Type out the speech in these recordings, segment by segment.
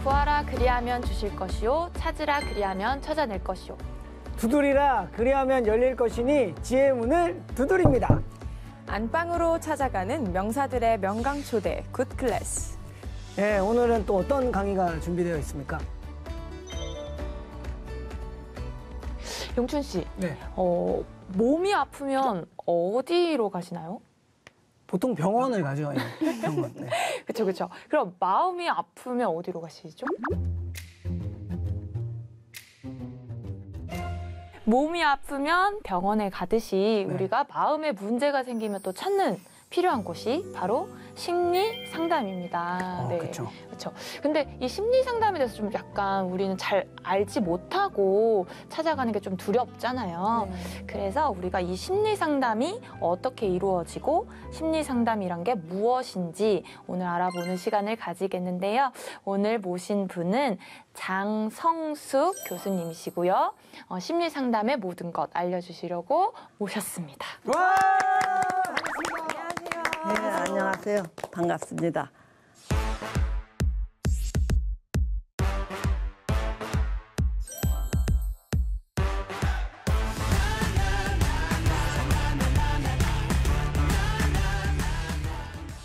구하라 그리하면 주실 것이요 찾으라 그리하면 찾아낼 것이요 두드리라 그리하면 열릴 것이니 지혜의 문을 두드립니다. 안방으로 찾아가는 명사들의 명강초대 굿클래스. 네, 오늘은 또 어떤 강의가 준비되어 있습니까? 용춘 씨, 네. 몸이 아프면 어디로 가시나요? 보통 병원을 가죠. 예, 병원. 네. 그렇죠. 그럼 마음이 아프면 어디로 가시죠? 몸이 아프면 병원에 가듯이 네. 우리가 마음에 문제가 생기면 또 찾는 필요한 곳이 바로 심리 상담입니다. 네. 그렇죠. 그렇죠. 근데 이 심리 상담에 대해서 좀 약간 우리는 잘 알지 못하고 찾아가는 게 좀 두렵잖아요. 그래서 우리가 이 심리 상담이 어떻게 이루어지고 심리 상담이란 게 무엇인지 오늘 알아보는 시간을 가지겠는데요. 오늘 모신 분은 장성숙 교수님이시고요. 심리 상담의 모든 것 알려주시려고 모셨습니다. 와! 네, 안녕하세요. 반갑습니다.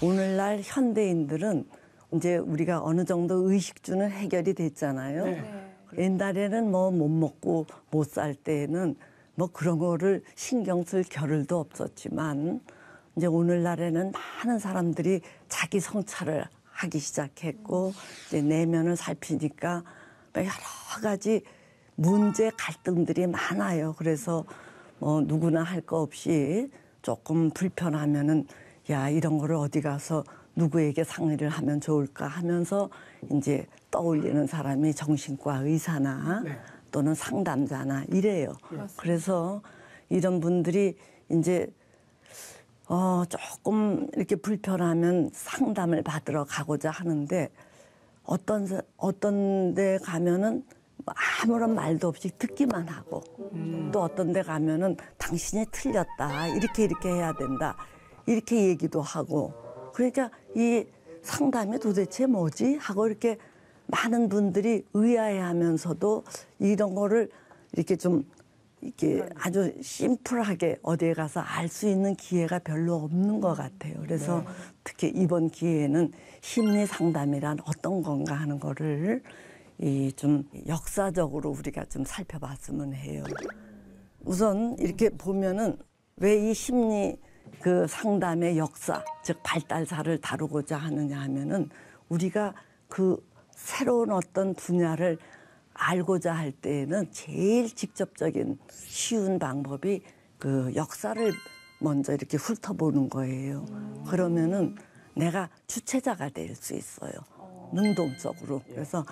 오늘날 현대인들은 이제 우리가 어느 정도 의식주는 해결이 됐잖아요. 네. 옛날에는 뭐 못 먹고 못 살 때에는 뭐 그런 거를 신경 쓸 겨를도 없었지만 이제 오늘날에는 많은 사람들이 자기 성찰을 하기 시작했고 이제 내면을 살피니까 여러 가지 문제 갈등들이 많아요. 그래서 뭐 누구나 할 거 없이 조금 불편하면은 야 이런 거를 어디 가서 누구에게 상의를 하면 좋을까 하면서 이제 떠올리는 사람이 정신과 의사나 네. 또는 상담자나 이래요. 그래서 이런 분들이 이제 조금 이렇게 불편하면 상담을 받으러 가고자 하는데 어떤 데 가면은 아무런 말도 없이 듣기만 하고 또 어떤 데 가면은 당신이 틀렸다. 이렇게 해야 된다. 이렇게 얘기도 하고 그러니까 이 상담이 도대체 뭐지? 하고 이렇게 많은 분들이 의아해하면서도 이런 거를 이렇게 좀 이렇게 아주 심플하게 어디에 가서 알 수 있는 기회가 별로 없는 것 같아요. 그래서 특히 이번 기회에는 심리 상담이란 어떤 건가 하는 거를 좀 역사적으로 우리가 좀 살펴봤으면 해요. 우선 이렇게 보면은 왜 이 심리 그 상담의 역사, 즉 발달사를 다루고자 하느냐 하면은 우리가 그 새로운 어떤 분야를 알고자 할 때에는 제일 직접적인 쉬운 방법이 그 역사를 먼저 이렇게 훑어보는 거예요. 그러면은 내가 주체자가 될 수 있어요. 능동적으로. 그래서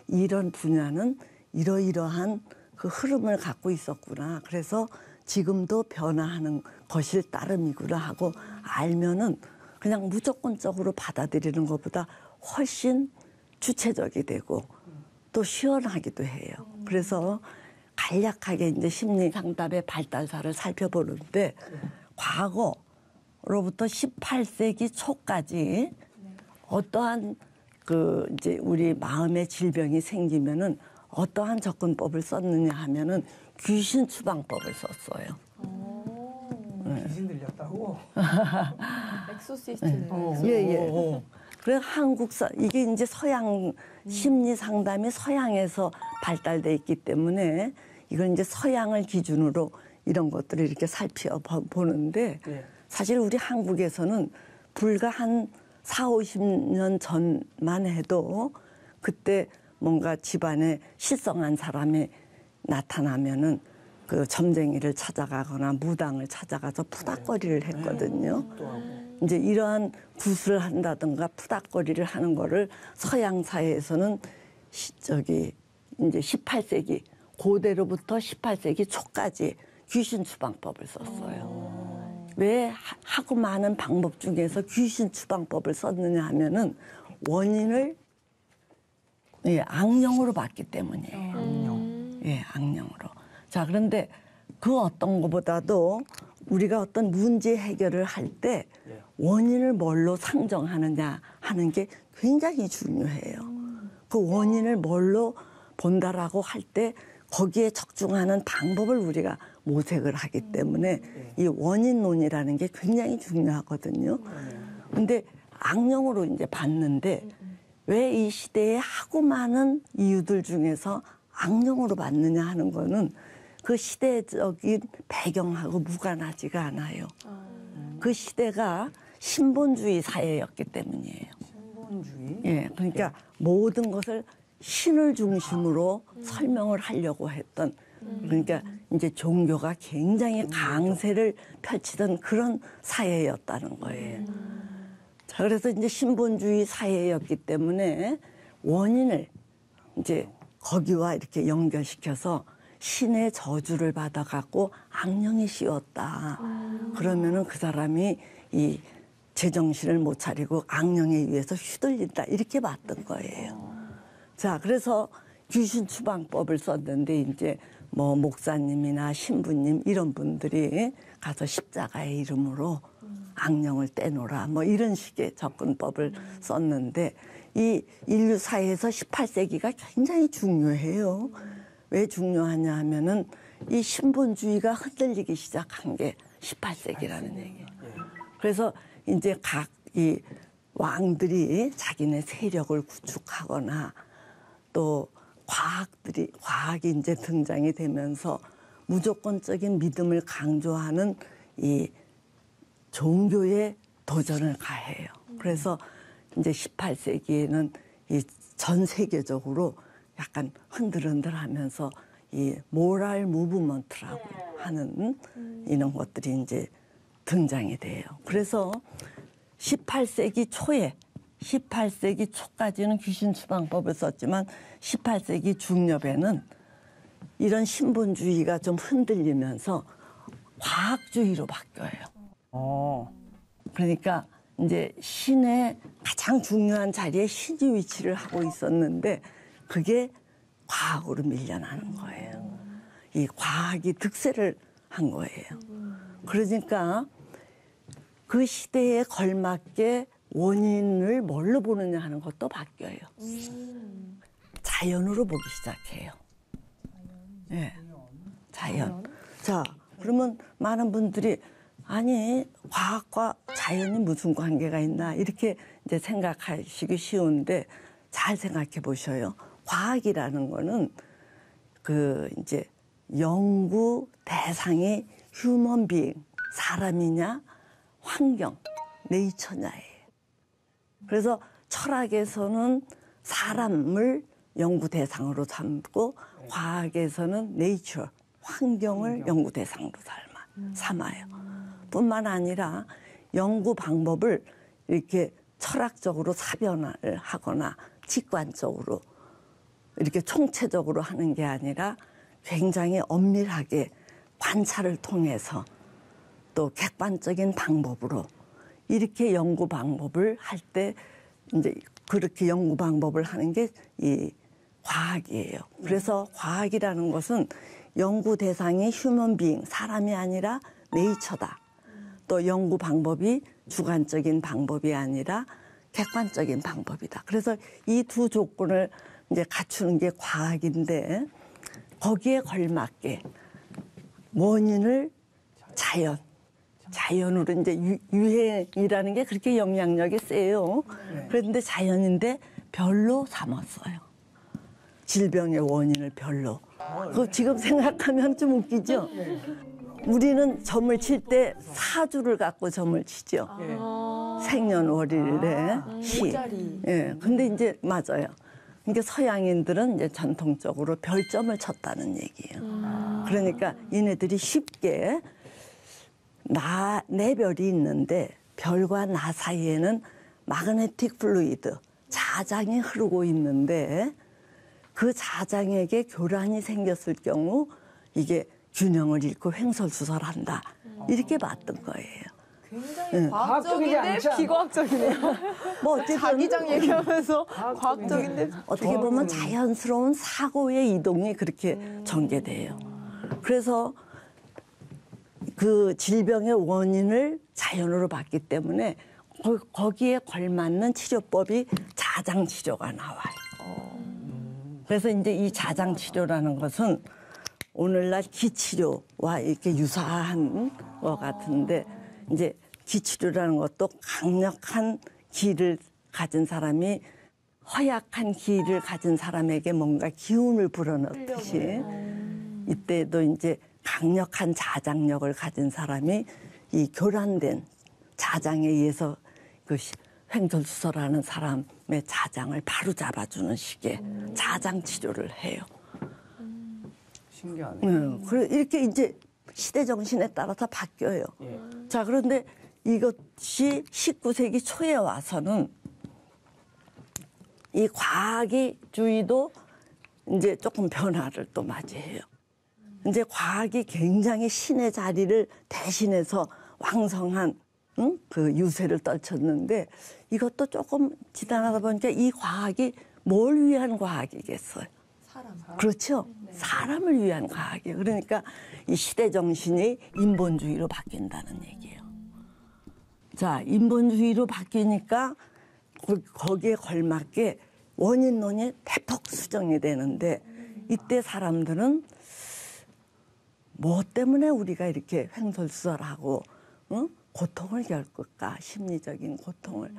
이런 분야는 이러이러한 그 흐름을 갖고 있었구나. 그래서 지금도 변화하는 것일 따름이구나 하고 알면은 그냥 무조건적으로 받아들이는 것보다 훨씬 주체적이 되고 또 시원하기도 해요. 그래서 간략하게 이제 심리 상담의 발달사를 살펴보는데 과거로부터 18세기 초까지 어떠한 그 이제 우리 마음의 질병이 생기면은 어떠한 접근법을 썼느냐 하면은 귀신 추방법을 썼어요. 귀신 들렸다고? 엑소시스트네. 예. 그래서 이게 이제 서양 심리 상담이 서양에서 발달돼 있기 때문에 이걸 이제 서양을 기준으로 이런 것들을 이렇게 살펴보는데 사실 우리 한국에서는 불과 한 40-50년 전만 해도 그때 뭔가 집안에 실성한 사람이 나타나면은 그 점쟁이를 찾아가거나 무당을 찾아가서 푸닥거리를 했거든요. 이제 이러한 굿을 한다든가 푸닥거리를 하는 거를 서양 사회에서는 이제 18세기 고대로부터 18세기 초까지 귀신 추방법을 썼어요. 왜 하고 많은 방법 중에서 귀신 추방법을 썼느냐 하면은 원인을 악령으로 봤기 때문이에요. 악령. 악령으로. 자, 그런데 그 어떤 것보다도 우리가 어떤 문제 해결을 할 때 원인을 뭘로 상정하느냐 하는 게 굉장히 중요해요. 그 원인을 뭘로 본다라고 할 때 거기에 적중하는 방법을 우리가 모색을 하기 때문에 이 원인론이라는 게 굉장히 중요하거든요. 근데 악령으로 이제 봤는데 왜 이 시대에 하고 많은 이유들 중에서 악령으로 봤느냐 하는 거는 그 시대적인 배경하고 무관하지가 않아요. 그 시대가 신본주의 사회였기 때문이에요. 신본주의? 예, 그러니까 모든 것을 신을 중심으로 설명을 하려고 했던, 그러니까 이제 종교가 굉장히 강세를 펼치던 그런 사회였다는 거예요. 자, 그래서 이제 신본주의 사회였기 때문에 원인을 이제 거기와 이렇게 연결시켜서 신의 저주를 받아갖고 악령이 씌웠다. 그러면은 그 사람이 이 제정신을 못 차리고 악령에 의해서 휘둘린다. 이렇게 봤던 거예요. 자, 그래서 귀신 추방법을 썼는데 이제 뭐 목사님이나 신부님 이런 분들이 가서 십자가의 이름으로 악령을 떼놓으라. 뭐 이런 식의 접근법을 썼는데 이 인류 사회에서 18세기가 굉장히 중요해요. 왜 중요하냐 하면은 이 신본주의가 흔들리기 시작한 게 18세기라는 얘기예요. 그래서 이제 각 이 왕들이 자기네 세력을 구축하거나 또 과학이 이제 등장이 되면서 무조건적인 믿음을 강조하는 이 종교에 도전을 가해요. 그래서 이제 18세기에는 이 전 세계적으로 약간 흔들흔들하면서 이 모랄 무브먼트라고 하는 이런 것들이 이제 등장이 돼요. 그래서 18세기 초까지는 귀신 추방법을 썼지만 18세기 중엽에는 이런 신본주의가 좀 흔들리면서 과학주의로 바뀌어요. 그러니까 이제 신의 가장 중요한 자리에 신이 위치를 하고 있었는데 그게 과학으로 밀려나는 거예요. 이 과학이 득세를 한 거예요. 그러니까 그 시대에 걸맞게 원인을 뭘로 보느냐 하는 것도 바뀌어요. 자연으로 보기 시작해요. 네. 자연. 자, 그러면 많은 분들이 아니 과학과 자연이 무슨 관계가 있나 이렇게 이제 생각하시기 쉬운데 잘 생각해 보셔요. 과학이라는 거는 그 이제 연구 대상이 휴먼 비잉, 사람이냐 환경, 네이처냐예요. 그래서 철학에서는 사람을 연구 대상으로 삼고 과학에서는 네이처, 환경을 연구 대상으로 삼아요. 뿐만 아니라 연구 방법을 이렇게 철학적으로 사변을 하거나 직관적으로 이렇게 총체적으로 하는 게 아니라 굉장히 엄밀하게 관찰을 통해서 또 객관적인 방법으로 이렇게 연구 방법을 할 때 이제 그렇게 연구 방법을 하는 게 이 과학이에요. 그래서 과학이라는 것은 연구 대상이 휴먼 비잉, 사람이 아니라 네이처다. 또 연구 방법이 주관적인 방법이 아니라 객관적인 방법이다. 그래서 이 두 조건을 이제 갖추는 게 과학인데 거기에 걸맞게 원인을 자연으로 이제 유행이라는 게 그렇게 영향력이 세요. 그런데 자연인데 별로 삼았어요. 질병의 원인을 별로. 그거 지금 생각하면 좀 웃기죠? 우리는 점을 칠 때 사주를 갖고 점을 치죠. 생년월일에 시. 예. 근데 이제 맞아요. 그러니까 서양인들은 이제 전통적으로 별점을 쳤다는 얘기예요. 그러니까 얘네들이 쉽게 내 별이 있는데 별과 나 사이에는 마그네틱 플루이드, 자장이 흐르고 있는데 그 자장에게 교란이 생겼을 경우 이게 균형을 잃고 횡설수설한다. 이렇게 봤던 거예요. 굉장히 과학적이지 과학적인데 않지 않아? 비과학적이네요. 뭐 어쨌든 자기장 얘기하면서 과학적인데 어떻게 보면 자연스러운 사고의 이동이 그렇게 전개돼요. 그래서 그 질병의 원인을 자연으로 봤기 때문에 거기에 걸맞는 치료법이 자장 치료가 나와요. 그래서 이제 이 자장 치료라는 것은 오늘날 기치료와 이렇게 유사한 것 같은데 이제 기치료라는 것도 강력한 기를 가진 사람이 허약한 기를 가진 사람에게 뭔가 기운을 불어넣듯이 이때도 이제 강력한 자장력을 가진 사람이 이 교란된 자장에 의해서 그 횡설수설하는 사람의 자장을 바로 잡아주는 식의 자장 치료를 해요. 신기하네. 그래 이렇게 이제 시대 정신에 따라서 바뀌어요. 예. 자, 그런데 이것이 19세기 초에 와서는 이 과학주의도 이제 조금 변화를 또 맞이해요. 이제 과학이 굉장히 신의 자리를 대신해서 왕성한 그 유세를 떨쳤는데 이것도 조금 지나가다 보니까 이 과학이 뭘 위한 과학이겠어요? 사람. 그렇죠. 사람을 위한 과학이에요. 그러니까 이 시대 정신이 인본주의로 바뀐다는 얘기예요. 자, 인본주의로 바뀌니까 거기에 걸맞게 원인론이 대폭 수정이 되는데 이때 사람들은 뭐 때문에 우리가 이렇게 횡설수설하고 고통을 겪을까? 심리적인 고통을.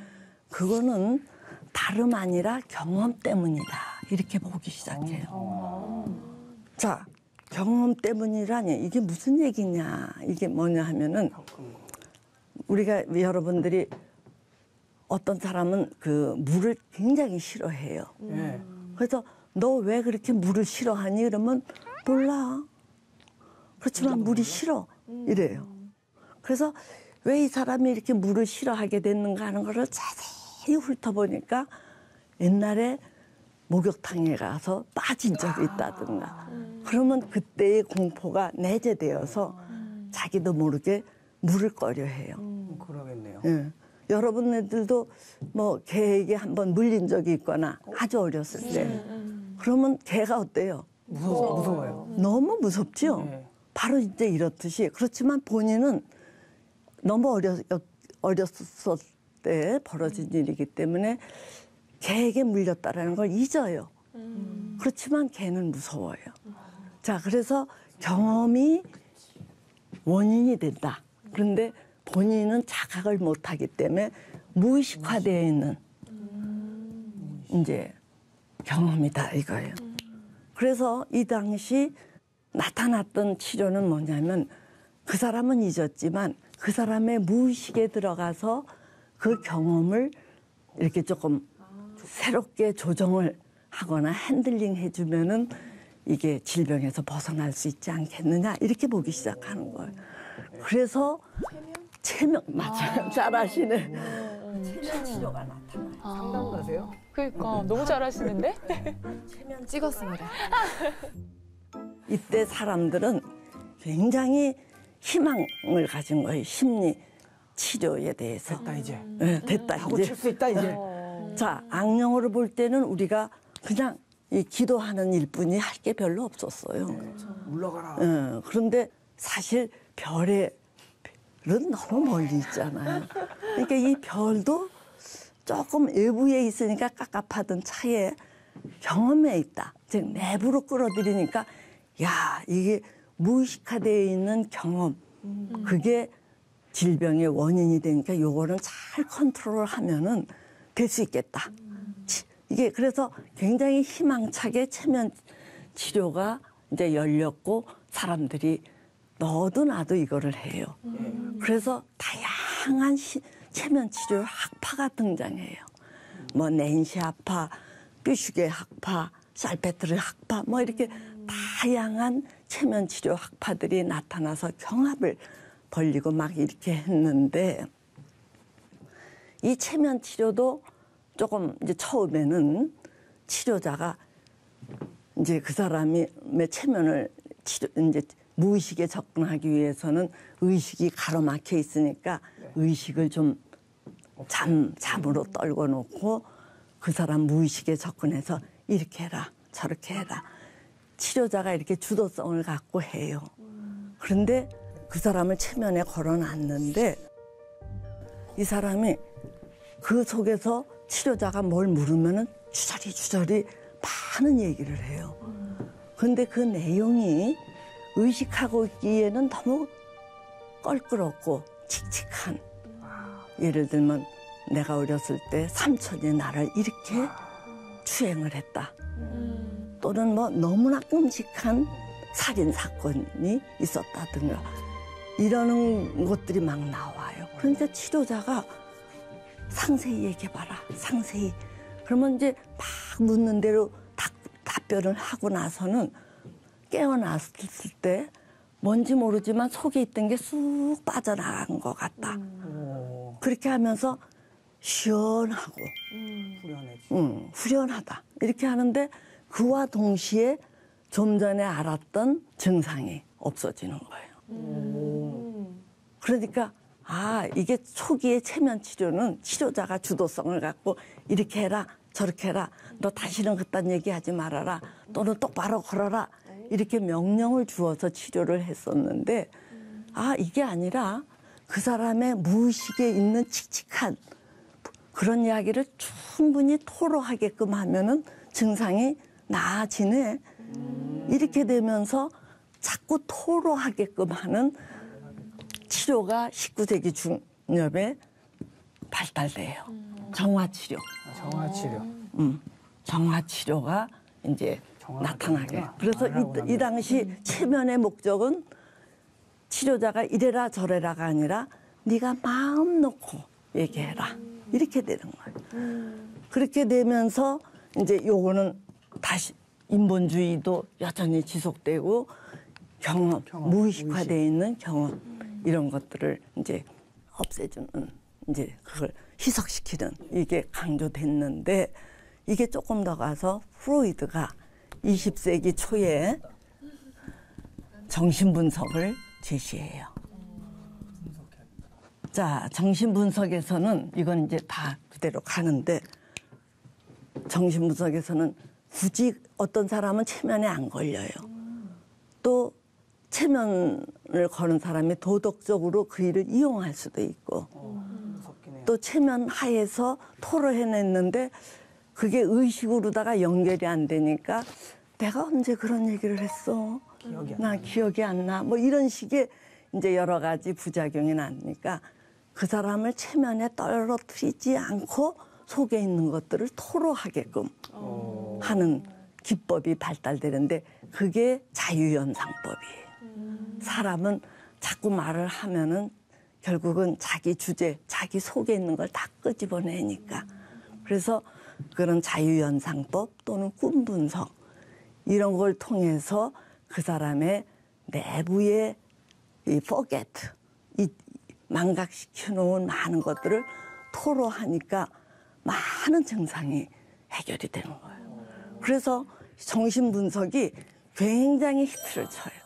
그거는 다름 아니라 경험 때문이다. 이렇게 보기 시작해요. 자, 경험 때문이라니 이게 무슨 얘기냐? 이게 뭐냐 하면은 우리가 여러분들이 어떤 사람은 그 물을 굉장히 싫어해요. 예. 그래서 너 왜 그렇게 물을 싫어하니? 그러면 몰라. 그렇지만 물이 싫어. 이래요. 그래서 왜 이 사람이 이렇게 물을 싫어하게 됐는가 하는 거를 자세히 훑어보니까 옛날에 목욕탕에 가서 빠진 적이 있다든가 그러면 그때의 공포가 내재되어서 자기도 모르게 물을 꺼려해요. 그러겠네요. 예. 여러분들도 뭐 개에게 한번 물린 적이 있거나 아주 어렸을 때 그러면 개가 어때요? 무서워요. 너무 무섭죠? 네. 바로 이제 이렇듯이 그렇지만 본인은 너무 어렸을 때 벌어진 일이기 때문에 개에게 물렸다라는 걸 잊어요. 그렇지만 개는 무서워요. 자, 그래서 경험이 원인이 된다. 그런데 본인은 자각을 못하기 때문에 무의식화되어 있는 이제 경험이다 이거예요. 그래서 이 당시 나타났던 치료는 뭐냐면 그 사람은 잊었지만 그 사람의 무의식에 들어가서 그 경험을 이렇게 조금 새롭게 조정을 하거나 핸들링 해주면은 이게 질병에서 벗어날 수 있지 않겠느냐 이렇게 보기 시작하는 거예요. 그래서 체면 맞아요. 잘하시네. 체면 치료가 나타나요. 상담 가세요? 그러니까 너무 잘하시는데? 찍었습니다. 이때 사람들은 굉장히 희망을 가진 거예요. 심리 치료에 대해서. 됐다 이제. 네, 됐다 하고 이제. 칠 수 있다 이제. 자, 악령으로 볼 때는 우리가 그냥 이 기도하는 일뿐이 할 게 별로 없었어요. 물러가라. 그런데 사실 별은 너무 멀리 있잖아요. 그러니까 이 별도 조금 외부에 있으니까 깝깝하던 차에 경험에 있다. 즉 내부로 끌어들이니까 야, 이게 무의식화되어 있는 경험. 그게 질병의 원인이 되니까 요거는 잘 컨트롤하면은 될 수 있겠다. 이게 그래서 굉장히 희망차게 체면 치료가 이제 열렸고 사람들이 너도 나도 이거를 해요. 그래서 다양한 체면 치료 학파가 등장해요. 뭐 낸시 학파, 뾰슈게 학파, 살페트르 학파 뭐 이렇게 다양한 체면 치료 학파들이 나타나서 경합을 벌리고 막 이렇게 했는데 이 체면 치료도 조금 이제 처음에는 치료자가 이제 그 사람의 체면을 이제 무의식에 접근하기 위해서는 의식이 가로막혀 있으니까 의식을 좀 잠으로 떨궈 놓고 그 사람 무의식에 접근해서 이렇게 해라 저렇게 해라 치료자가 이렇게 주도성을 갖고 해요. 그런데 그 사람을 체면에 걸어놨는데 이 사람이 그 속에서 치료자가 뭘 물으면은 주저리 많은 얘기를 해요. 근데 그 내용이 의식하고 있기에는 너무 껄끄럽고 칙칙한. 예를 들면 내가 어렸을 때 삼촌이 나를 이렇게 추행을 했다. 또는 뭐 너무나 끔찍한 살인 사건이 있었다든가 이러는 것들이 막 나와요. 그러니까 치료자가 상세히 얘기해봐라. 상세히. 그러면 이제 막 묻는 대로 답변을 하고 나서는 깨어났을 때 뭔지 모르지만 속에 있던 게 쑥 빠져나간 것 같다. 그렇게 하면서 시원하고 후련해지. 후련하다. 이렇게 하는데 그와 동시에 좀 전에 알았던 증상이 없어지는 거예요. 그러니까 이게 초기의 체면 치료는 치료자가 주도성을 갖고 이렇게 해라 저렇게 해라 너 다시는 그딴 얘기하지 말아라 또는 똑바로 걸어라 이렇게 명령을 주어서 치료를 했었는데 이게 아니라 그 사람의 무의식에 있는 칙칙한 그런 이야기를 충분히 토로하게끔 하면은 증상이 나아지네. 이렇게 되면서 자꾸 토로하게끔 하는 치료가 19세기 중엽에 발달돼요. 정화치료. 정화치료. 정화치료가 이제 나타나게. 되는구나. 그래서 정화라고 이 당시 체면의 목적은 치료자가 이래라 저래라가 아니라 네가 마음 놓고 얘기해라. 이렇게 되는 거예요. 그렇게 되면서 이제 요거는 다시 인본주의도 여전히 지속되고 경험, 무의식화되어 있는 경험 이런 것들을 이제 없애주는 이제 그걸 희석시키는 이게 강조됐는데 이게 조금 더 가서 프로이드가 20세기 초에 정신분석을 제시해요. 자, 정신분석에서는 이건 이제 다 그대로 가는데 정신분석에서는 굳이 어떤 사람은 체면에 안 걸려요. 또 체면을 거는 사람이 도덕적으로 그 일을 이용할 수도 있고 또 체면 하에서 토로해냈는데 그게 의식으로다가 연결이 안 되니까 내가 언제 그런 얘기를 했어? 나 기억이 안 나. 뭐 이런 식의 이제 여러 가지 부작용이 나니까 그 사람을 체면에 떨어뜨리지 않고 속에 있는 것들을 토로하게끔 하는 기법이 발달되는데 그게 자유연상법이에요. 사람은 자꾸 말을 하면은 결국은 자기 주제, 자기 속에 있는 걸 다 끄집어내니까. 그래서 그런 자유연상법 또는 꿈분석 이런 걸 통해서 그 사람의 내부의 이 forget, 이 망각시켜 놓은 많은 것들을 토로하니까 많은 증상이 해결이 되는 거예요. 그래서 정신분석이 굉장히 히트를 쳐요.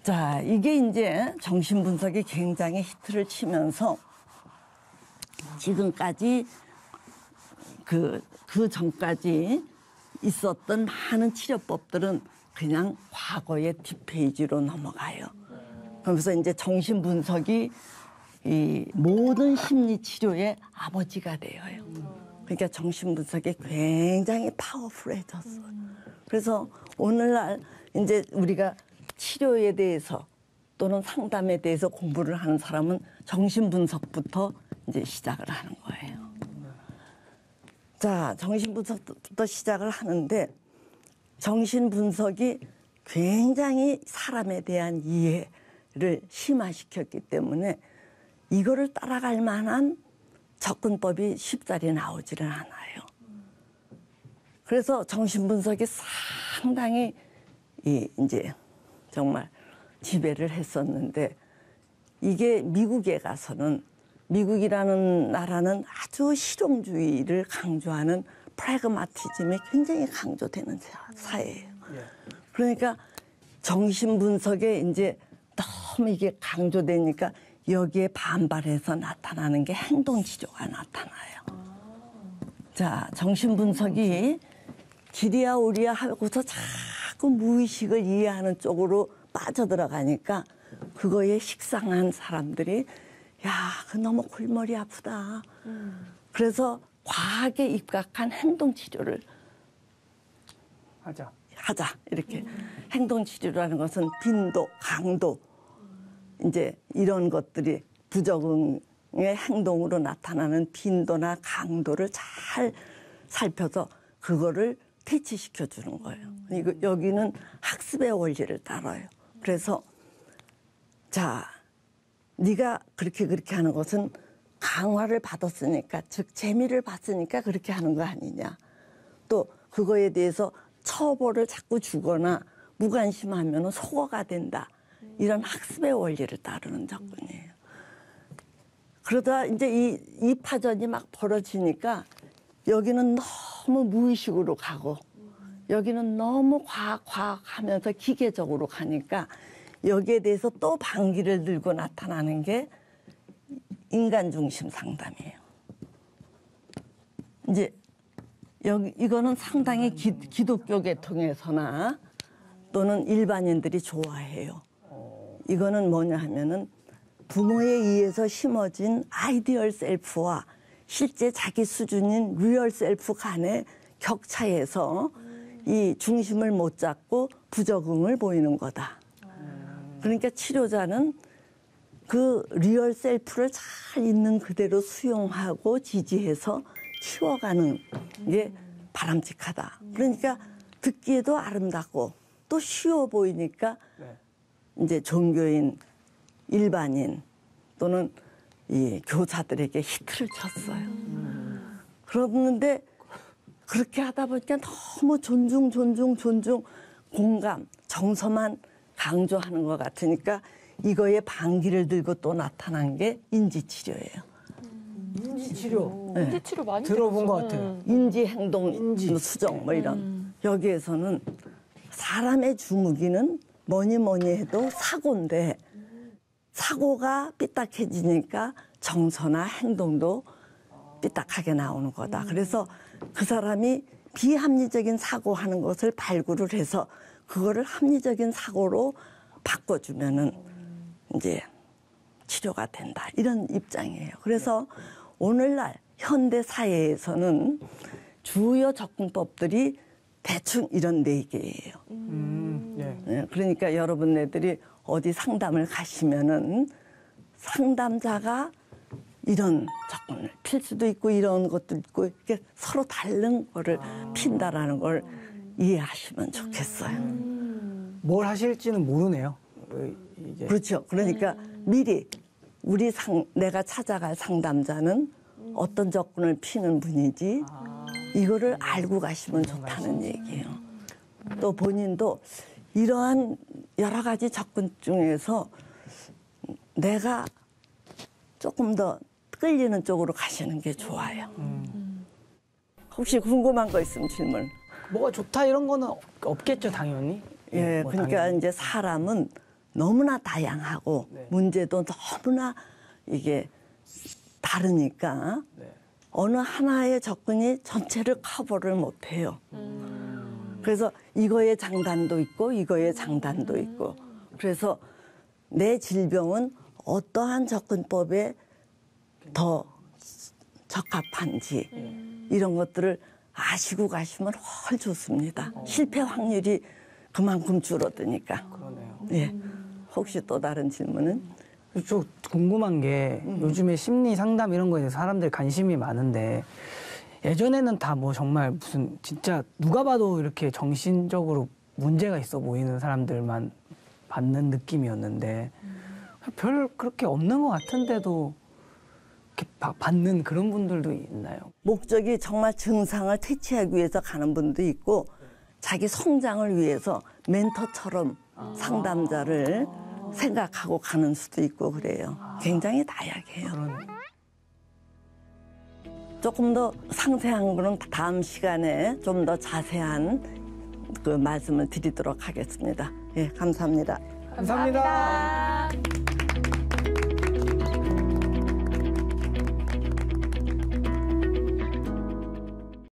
자, 이게 이제 정신분석이 굉장히 히트를 치면서 지금까지 그 전까지 있었던 많은 치료법들은 그냥 과거의 뒷페이지로 넘어가요. 그러면서 이제 정신분석이 이 모든 심리치료의 아버지가 되어요. 그러니까 정신분석이 굉장히 파워풀해졌어요. 그래서 오늘날 이제 우리가 치료에 대해서 또는 상담에 대해서 공부를 하는 사람은 정신분석부터 이제 시작을 하는 거예요. 자, 정신분석부터 시작을 하는데 정신분석이 굉장히 사람에 대한 이해를 심화시켰기 때문에 이거를 따라갈 만한 접근법이 쉽사리 나오지는 않아요. 그래서 정신분석이 상당히 이제 정말 지배를 했었는데 이게 미국에 가서는 미국이라는 나라는 아주 실용주의를 강조하는 프래그마티즘이 굉장히 강조되는 사회예요. 그러니까 정신분석에 이제 너무 이게 강조되니까 여기에 반발해서 나타나는 게 행동치료가 나타나요. 자, 정신분석이 기리야 오리야 하고서 자꾸 무의식을 이해하는 쪽으로 빠져들어가니까 그거에 식상한 사람들이 야, 그 너무 골머리 아프다. 그래서 과하게 입각한 행동치료를 하자. 이렇게. 행동치료라는 것은 빈도, 강도, 이제 이런 것들이 부적응의 행동으로 나타나는 빈도나 강도를 잘 살펴서 그거를 퇴치시켜 주는 거예요. 여기는 학습의 원리를 따라요. 그래서 자, 네가 그렇게 하는 것은 강화를 받았으니까, 즉 재미를 봤으니까 그렇게 하는 거 아니냐. 또 그거에 대해서 처벌을 자꾸 주거나 무관심하면 속어가 된다. 이런 학습의 원리를 따르는 접근이에요. 그러다 이제 이 파전이 막 벌어지니까 여기는 너무 무의식으로 가고 여기는 너무 과학 하면서 기계적으로 가니까 여기에 대해서 또 반기를 들고 나타나는 게 인간 중심 상담이에요. 이제 이거는 상당히 기독교 계통에서나 또는 일반인들이 좋아해요. 이거는 뭐냐 하면은 부모에 의해서 심어진 아이디얼 셀프와 실제 자기 수준인 리얼 셀프 간의 격차에서 이 중심을 못 잡고 부적응을 보이는 거다. 그러니까 치료자는 그 리얼 셀프를 잘 있는 그대로 수용하고 지지해서 키워가는 게 바람직하다. 그러니까 듣기에도 아름답고 또 쉬워 보이니까 이제 종교인, 일반인 또는 이 교사들에게 히트를 쳤어요. 그런데 그렇게 하다 보니까 너무 존중, 공감, 정서만 강조하는 것 같으니까 이거에 반기를 들고 또 나타난 게 인지치료예요. 인지치료. 네. 인지치료 많이 들어본 것 들었어요. 같아요. 인지행동 수정 뭐 이런. 여기에서는 사람의 주무기는 뭐니 해도 사고인데 사고가 삐딱해지니까 정서나 행동도 삐딱하게 나오는 거다. 그래서 그 사람이 비합리적인 사고하는 것을 발굴을 해서 그거를 합리적인 사고로 바꿔주면은 이제 치료가 된다. 이런 입장이에요. 그래서 오늘날 현대 사회에서는 주요 접근법들이 대충 이런 4개예요. 네, 그러니까 여러분네들이 어디 상담을 가시면은 상담자가 이런 접근을 필 수도 있고 이런 것도 있고 이렇게 서로 다른 거를 핀다라는 걸 이해하시면 좋겠어요. 뭘 하실지는 모르네요. 이게. 그렇죠. 그러니까 미리 내가 찾아갈 상담자는 어떤 접근을 피는 분이지 이거를 알고 가시면 좋다는 얘기예요. 또 본인도 이러한 여러 가지 접근 중에서 내가 조금 더 끌리는 쪽으로 가시는 게 좋아요. 혹시 궁금한 거 있으면 질문. 뭐가 좋다 이런 거는 없겠죠, 당연히. 예, 뭐 그러니까 당연히. 이제 사람은 너무나 다양하고 네. 문제도 너무나 이게 다르니까 어느 하나의 접근이 전체를 커버를 못 해요. 그래서 이거의 장단도 있고 이거의 장단도 있고 그래서 내 질병은 어떠한 접근법에 더 적합한지 이런 것들을 아시고 가시면 훨 좋습니다. 실패 확률이 그만큼 줄어드니까. 그러네요. 예. 혹시 또 다른 질문은? 저 궁금한 게 요즘에 심리 상담 이런 거에 대해서 사람들이 관심이 많은데 예전에는 다 뭐 정말 무슨 진짜 누가 봐도 이렇게 정신적으로 문제가 있어 보이는 사람들만 받는 느낌이었는데 별 그렇게 없는 것 같은데도 이렇게 받는 그런 분들도 있나요? 목적이 정말 증상을 퇴치하기 위해서 가는 분도 있고 자기 성장을 위해서 멘토처럼 상담자를 생각하고 가는 수도 있고 그래요. 굉장히 다양해요. 조금 더 상세한 거는 다음 시간에 좀 더 자세한 그 말씀을 드리도록 하겠습니다. 예, 감사합니다. 감사합니다.